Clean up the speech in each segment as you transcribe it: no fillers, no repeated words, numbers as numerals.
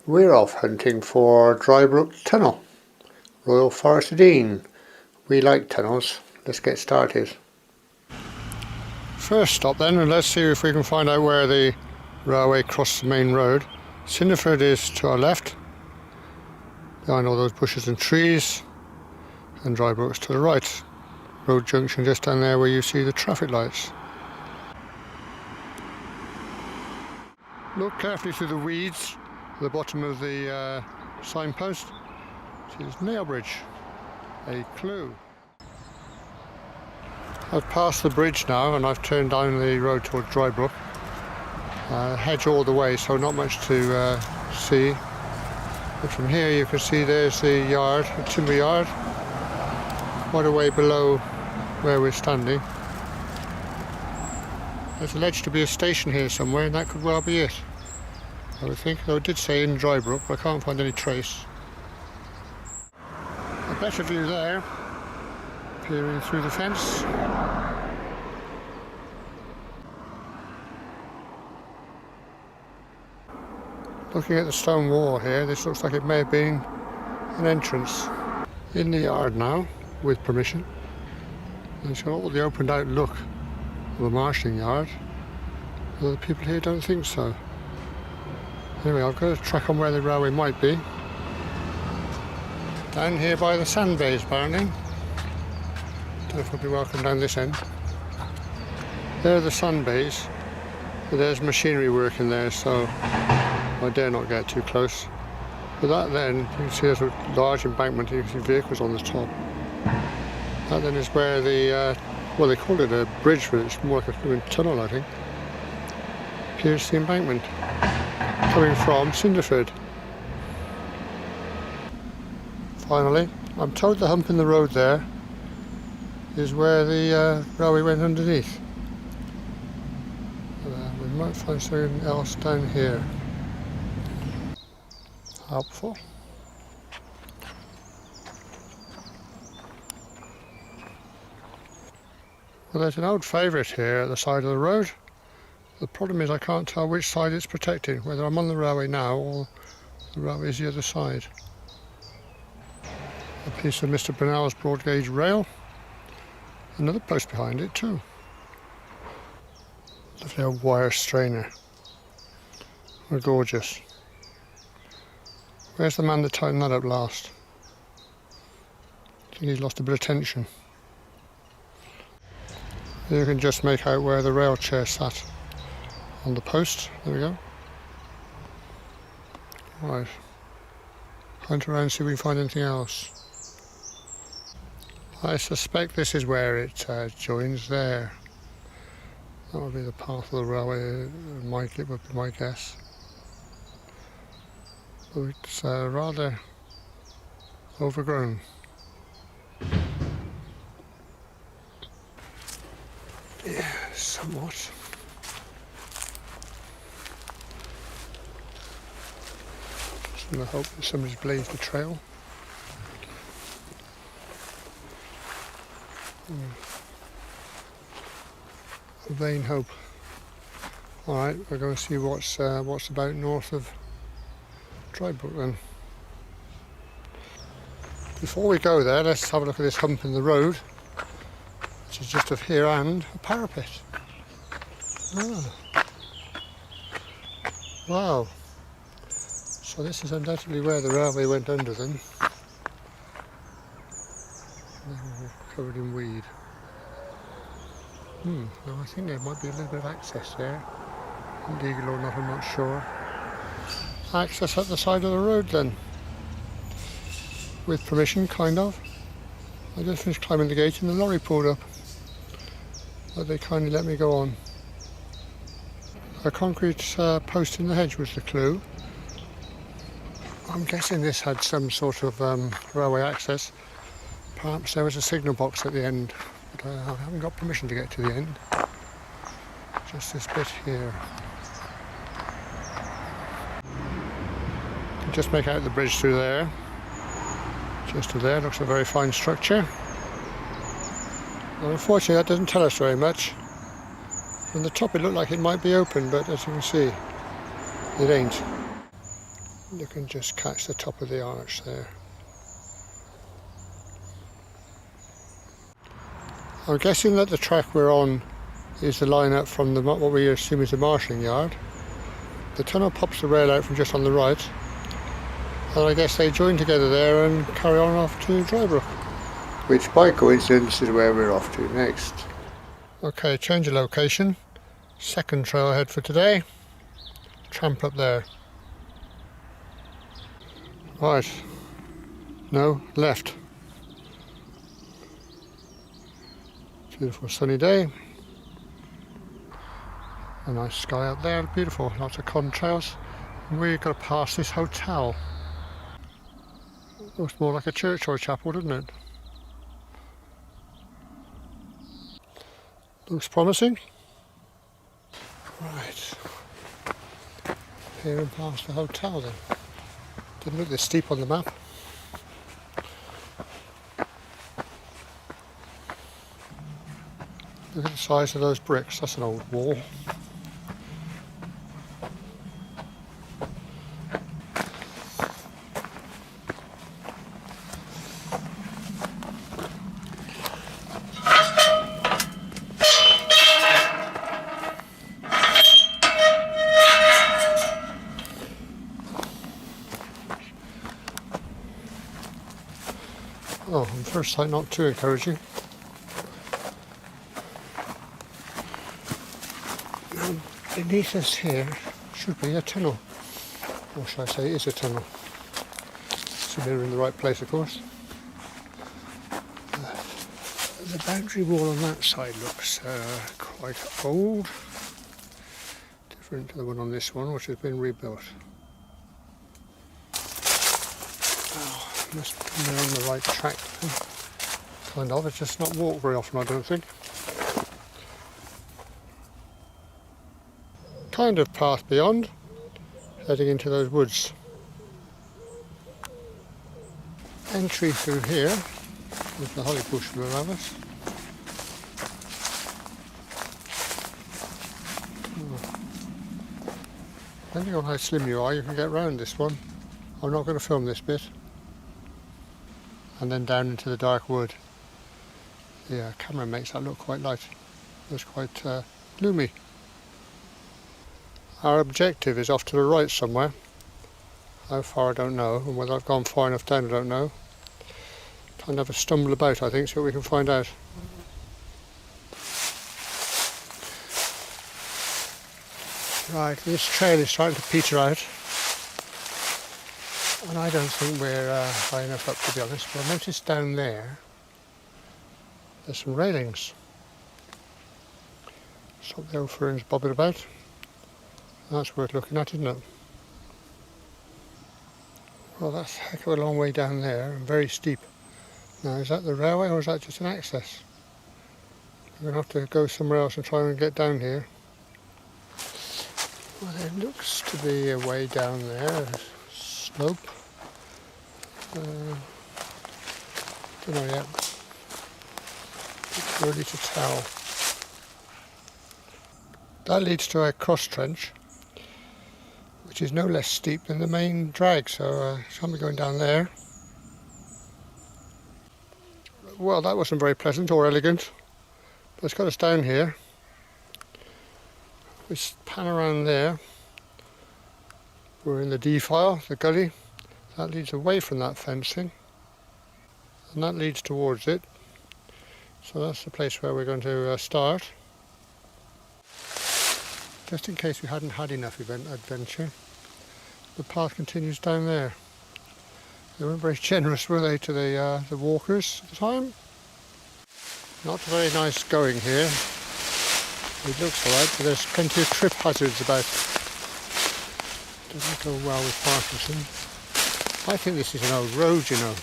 We're off hunting for Drybrook Tunnel, Royal Forest of Dean. We like tunnels. Let's get started. First stop then, and let's see if we can find out where the railway crossed the main road. Cinderford is to our left, behind all those bushes and trees, and Drybrook's to the right. Road junction just down there where you see the traffic lights. Look carefully through the weeds at the bottom of the signpost. It is Nailbridge, a clue. I've passed the bridge now and I've turned down the road towards Drybrook. Hedge all the way, so not much to see. But from here you can see there's the yard, the timber yard, quite a way below where we're standing. There's alleged to be a station here somewhere, and that could well be it, I would think, though it did say in Drybrook, but I can't find any trace. A better view there, peering through the fence. Looking at the stone wall here, this looks like it may have been an entrance. In the yard now, with permission. And it's got all the opened out look of the marshalling yard, although the people here don't think so. Anyway, I've got to track on where the railway might be. Down here by the sand bays apparently. Don't know if we'll be welcome down this end. There are the sand bays, but there's machinery working there, so I dare not get too close. But that then, you can see there's a large embankment, you can see vehicles on the top. That then is where the, well, they call it a bridge, but it's more like a tunnel, I think. Here's the embankment, coming from Cinderford. Finally, I'm told the hump in the road there is where the railway went underneath. We might find something else down here. Helpful. Well, there's an old favourite here at the side of the road. The problem is I can't tell which side it's protecting, whether I'm on the railway now or the railway is the other side. A piece of Mr. Brunel's broad gauge rail. Another post behind it too. Lovely old wire strainer. They're gorgeous. Where's the man that tightened that up last? I think he's lost a bit of tension. You can just make out where the rail chair sat on the post. There we go. Right. Hunt around and see if we can find anything else. I suspect this is where it joins there. That would be the path of the railway, it would be my guess. But it's rather overgrown. Yeah, somewhat. Just in the hope that somebody's blazed the trail. A vain hope. Alright, we're going to see what's about north of Drybrook then. Before we go there, let's have a look at this hump in the road, which is just of here and a parapet. Ah. Wow. So this is undoubtedly where the railway went under then. Covered in weed. Now I think there might be a little bit of access there. Legal or not, I'm not sure. Access at the side of the road then. With permission, kind of. I just finished climbing the gate and the lorry pulled up. But they kindly let me go on. A concrete post in the hedge was the clue. I'm guessing this had some sort of railway access. Perhaps there was a signal box at the end, but I haven't got permission to get to the end. Just this bit here. You can just make out the bridge through there. Just to there, looks a very fine structure. Well, unfortunately that doesn't tell us very much. From the top it looked like it might be open, but as you can see, it ain't. You can just catch the top of the arch there. I'm guessing that the track we're on is the line up from what we assume is the marshalling yard. The tunnel pops the rail out from just on the right, and I guess they join together there and carry on off to Drybrook, which by coincidence is where we're off to next. Okay, change of location. Second trailhead for today. Tramp up there. Right. No, left. Beautiful sunny day. A nice sky up there, beautiful, lots of contrails. And we've got to pass this hotel. Looks more like a church or a chapel, doesn't it? Looks promising. Right. Here and past the hotel then. Didn't look this steep on the map. Look at the size of those bricks, that's an old wall. Oh, on first sight not too encouraging. Beneath us here should be a tunnel, or should I say is a tunnel. So we're in the right place, of course. The boundary wall on that side looks quite old, different to the one on this one, which has been rebuilt. Oh, must be on the right track. Kind of, it's just not walked very often, I don't think. Kind of path beyond, heading into those woods. Entry through here, with the holly bush above us. Depending on how slim you are, you can get round this one. I'm not going to film this bit. And then down into the dark wood. The camera makes that look quite light. It looks quite gloomy. Our objective is off to the right somewhere. How far I don't know, and whether I've gone far enough down I don't know. Kind of a stumble about, I think, see what we can find out. Right, this trail is starting to peter out, and I don't think we're high enough up, to be honest, but I noticed down there there's some railings. Stop the old ferns bobbing about. That's worth looking at, isn't it? Well, that's a heck of a long way down there and very steep. Now, is that the railway or is that just an access? We're going to have to go somewhere else and try and get down here. Well, there looks to be a way down there, a slope. Don't know yet. It's early to tell. That leads to a cross trench, which is no less steep than the main drag, so shall we going down there? Well, that wasn't very pleasant or elegant, but it's got us down here. We pan around there. We're in the defile, the gully. That leads away from that fencing, and that leads towards it. So that's the place where we're going to start. Just in case we hadn't had enough adventure, the path continues down there. They weren't very generous, were they, to the walkers at the time? Not very nice going here. It looks alright, but there's plenty of trip hazards about. Doesn't go well with Parkinson. I think this is an old road, you know.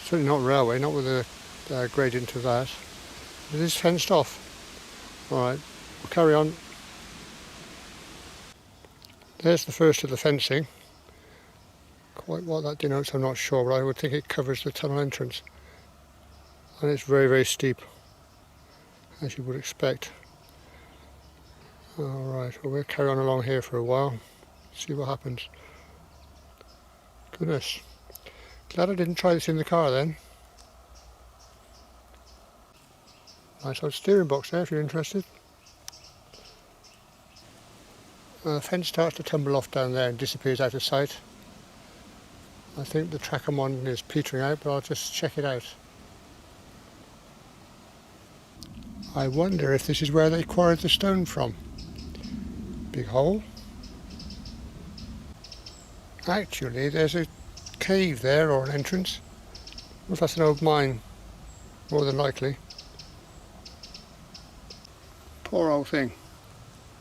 Certainly not railway, not with a gradient of that. It is fenced off. Alright, we'll carry on. There's the first of the fencing. Quite what that denotes I'm not sure, but I would think it covers the tunnel entrance. And it's very, very steep, as you would expect. Alright, well, we'll carry on along here for a while, see what happens. Goodness, glad I didn't try this in the car then. Nice old steering box there if you're interested. The fence starts to tumble off down there and disappears out of sight. I think the track I'm on is petering out, but I'll just check it out. I wonder if this is where they quarried the stone from. Big hole. Actually, there's a cave there, or an entrance. I wonder if that's an old mine, more than likely. Poor old thing.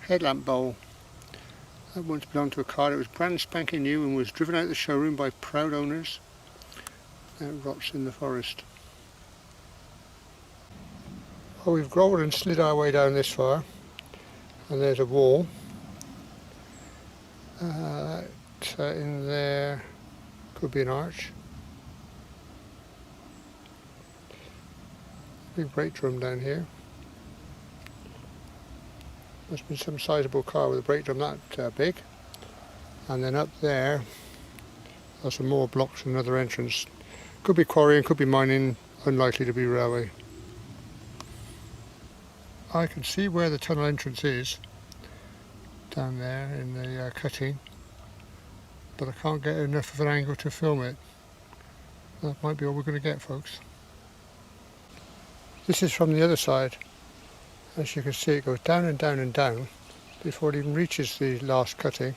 Headlamp bowl. That once belonged to a car that was brand spanking new and was driven out of the showroom by proud owners. Now it rots in the forest. Well, we've grovelled and slid our way down this far, and there's a wall. In there could be an arch. Big brake drum down here. Must have been some sizable car with a brake drum that big. And then up there are some more blocks and another entrance. Could be quarrying, could be mining, unlikely to be railway. I can see where the tunnel entrance is, down there in the cutting, but I can't get enough of an angle to film it. That might be all we're going to get, folks. This is from the other side. As you can see, it goes down and down and down before it even reaches the last cutting.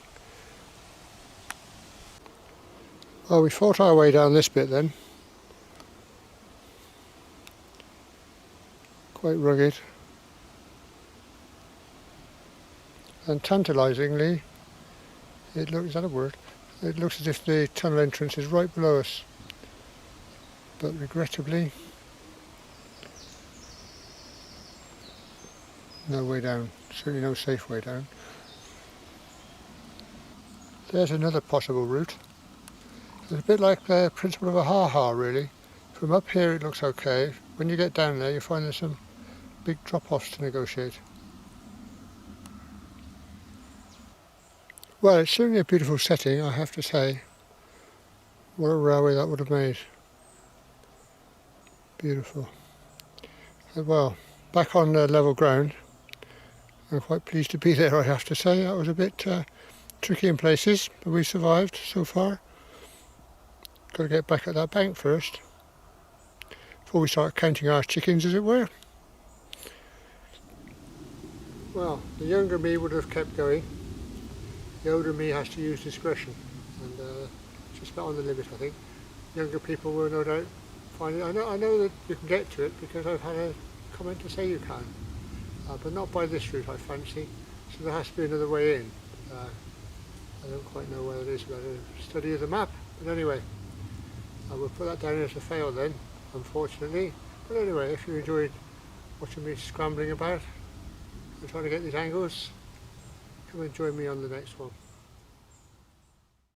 Well, we fought our way down this bit then. Quite rugged. And tantalisingly, it looks, is that a word? It looks as if the tunnel entrance is right below us. But regrettably, no way down, certainly no safe way down. There's another possible route. It's a bit like the principle of a ha-ha really. From up here it looks okay. When you get down there you find there's some big drop-offs to negotiate. Well, it's certainly a beautiful setting, I have to say. What a railway that would have made. Beautiful. Well, back on level ground. I'm quite pleased to be there, I have to say. That was a bit tricky in places, but we survived so far. Got to get back at that bank first, before we start counting our chickens, as it were. Well, the younger me would have kept going. The older me has to use discretion, and just about on the limit, I think. Younger people will no doubt find it. I know that you can get to it because I've had a comment to say you can. But not by this route, I fancy. So there has to be another way in. I don't quite know where it is without a study of the map. But anyway, I will put that down as a fail then, unfortunately. But anyway, if you enjoyed watching me scrambling about and trying to get these angles, come and join me on the next one.